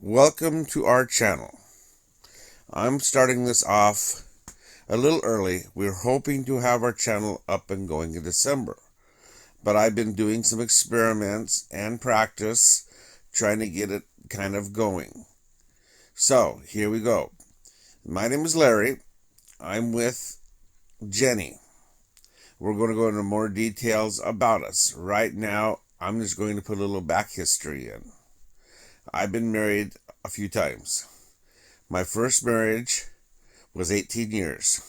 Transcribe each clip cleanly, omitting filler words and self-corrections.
Welcome to our channel. I'm starting this off a little early. We're hoping to have our channel up and going in December. But I've been doing some experiments and practice trying to get it kind of going. So, here we go. My name is Larry. I'm with Jenny. We're going to go into more details about us. Right now, I'm just going to put a little back history in. I've been married a few times. My first marriage was 18 years.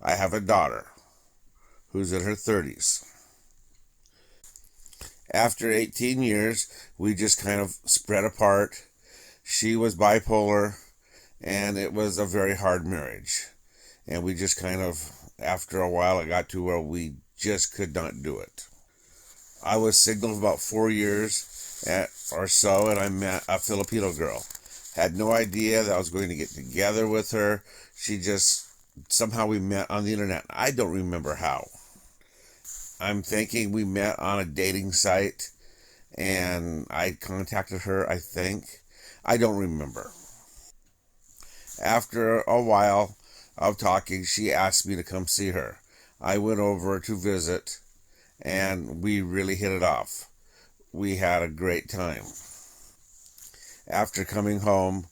I have a daughter who's in her 30s. After 18 years, we just kind of spread apart. She was bipolar, and it was a very hard marriage. And we just kind of, after a while, it got to where we just could not do it. I was single for about 4 years or so, and I met a Filipino girl. Had no idea that I was going to get together with her. She just, somehow we met on the internet. I don't remember how. I'm thinking we met on a dating site, and I contacted her, I think. I don't remember. After a while of talking, she asked me to come see her. I went over to visit, and we really hit it off. We had a great time. After coming home,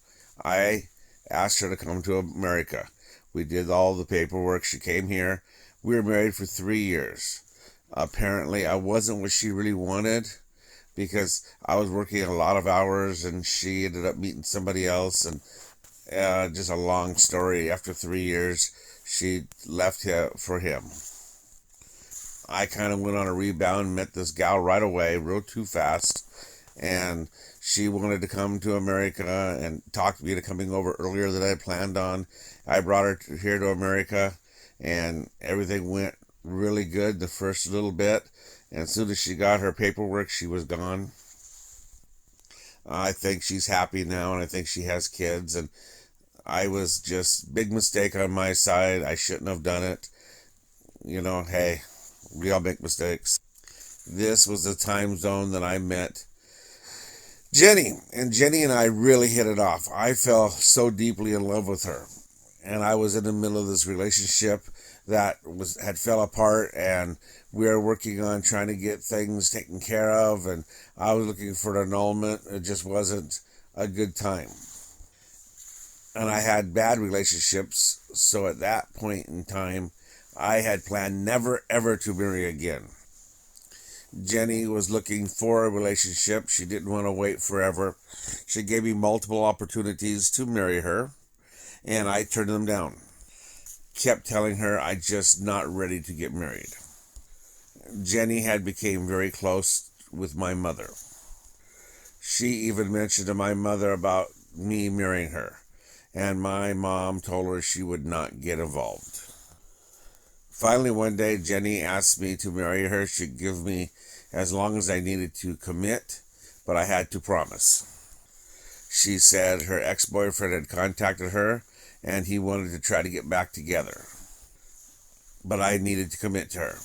I asked her to come to America. We did all the paperwork. She came here. We were married for 3 years. Apparently, I wasn't what she really wanted because I was working a lot of hours and she ended up meeting somebody else. And just a long story. After 3 years, she left for him. I kind of went on a rebound, met this gal right away, real too fast, and she wanted to come to America and talked me to coming over earlier than I planned on. I brought her here to America, and everything went really good the first little bit, and as soon as she got her paperwork, she was gone. I think she's happy now, and I think she has kids, and I was just, big mistake on my side. I shouldn't have done it. Hey, we all make mistakes. This was the time zone that I met Jenny, and Jenny and I really hit it off. I fell so deeply in love with her, and I was in the middle of this relationship that had fell apart, and we were working on trying to get things taken care of, and I was looking for an annulment. It just wasn't a good time. And I had bad relationships, so at that point in time, I had planned never ever to marry again. Jenny was looking for a relationship. She didn't want to wait forever. She gave me multiple opportunities to marry her, and I turned them down. Kept telling her I just not ready to get married. Jenny had become very close with my mother. She even mentioned to my mother about me marrying her, and my mom told her she would not get involved. Finally, one day, Jenny asked me to marry her. She'd give me as long as I needed to commit, but I had to promise. She said her ex-boyfriend had contacted her, and he wanted to try to get back together. But I needed to commit to her,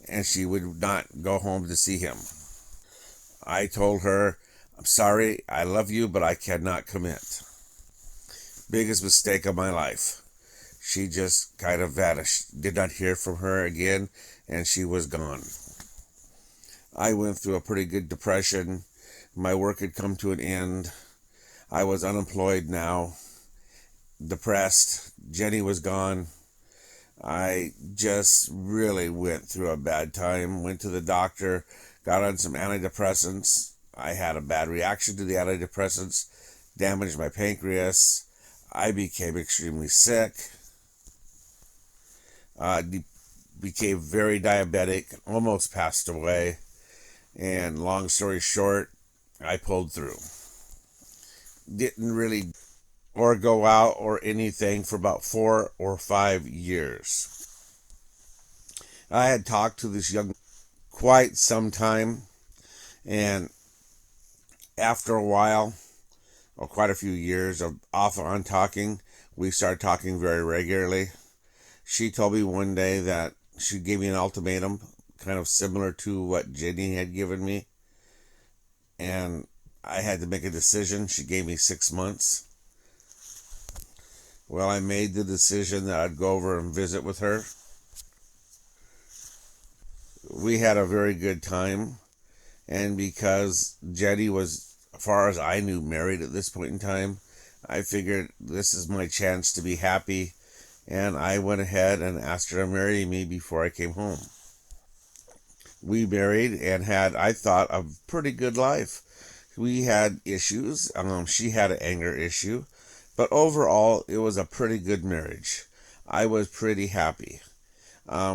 and she would not go home to see him. I told her, I'm sorry, I love you, but I cannot commit. Biggest mistake of my life. She just kind of vanished. Did not hear from her again, and she was gone. I went through a pretty good depression. My work had come to an end. I was unemployed now, depressed. Jenny was gone. I just really went through a bad time. Went to the doctor, got on some antidepressants. I had a bad reaction to the antidepressants, damaged my pancreas. I became extremely sick. Became very diabetic, almost passed away, and long story short, I pulled through. Didn't really or go out or anything for about 4 or 5 years. I had talked to this young quite some time, and after a while, or quite a few years of off and on talking, we started talking very regularly. She told me one day that she gave me an ultimatum, kind of similar to what Jenny had given me. And I had to make a decision. She gave me 6 months. Well, I made the decision that I'd go over and visit with her. We had a very good time, and because Jenny was, as far as I knew, married at this point in time, I figured this is my chance to be happy, and I went ahead and asked her to marry me before I came home. We married and had, I thought, a pretty good life. We had issues. She had an anger issue, but overall, it was a pretty good marriage. I was pretty happy.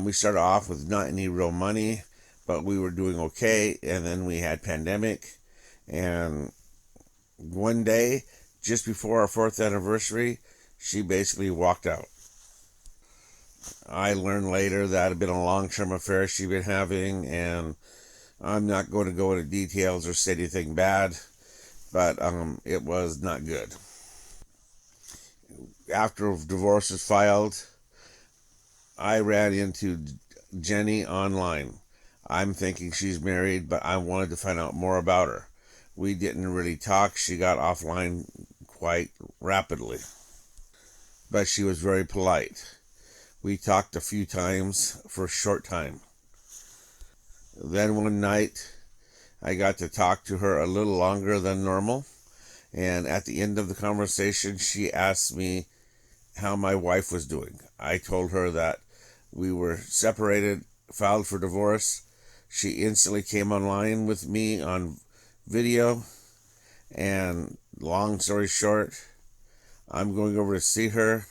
We started off with not any real money, but we were doing okay. And then we had pandemic, and one day, just before our 4th anniversary, she basically walked out. I learned later that it had been a long-term affair she'd been having, and I'm not going to go into details or say anything bad, but it was not good. After divorce was filed, I ran into Jenny online. I'm thinking she's married, but I wanted to find out more about her. We didn't really talk. She got offline quite rapidly, but she was very polite. We talked a few times for a short time. Then one night, I got to talk to her a little longer than normal, and at the end of the conversation, she asked me how my wife was doing. I told her that we were separated, filed for divorce. She instantly came online with me on video, and long story short, I'm going over to see her,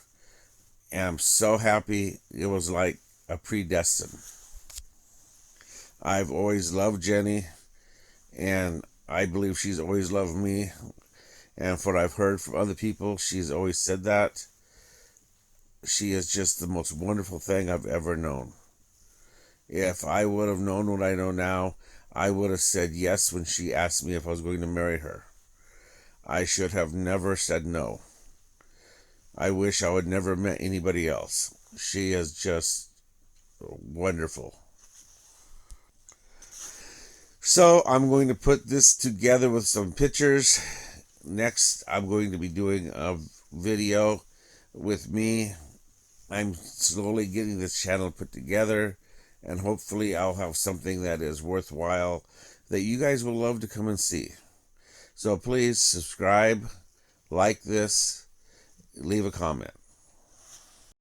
and I'm so happy. It was like a predestined. I've always loved Jenny, and I believe she's always loved me. And from what I've heard from other people, she's always said that. She is just the most wonderful thing I've ever known. If I would have known what I know now, I would have said yes when she asked me if I was going to marry her. I should have never said no. I wish I would never met anybody else. She is just wonderful. So I'm going to put this together with some pictures. Next, I'm going to be doing a video with me. I'm slowly getting this channel put together, and hopefully I'll have something that is worthwhile that you guys will love to come and see. So please subscribe, like this, leave a comment.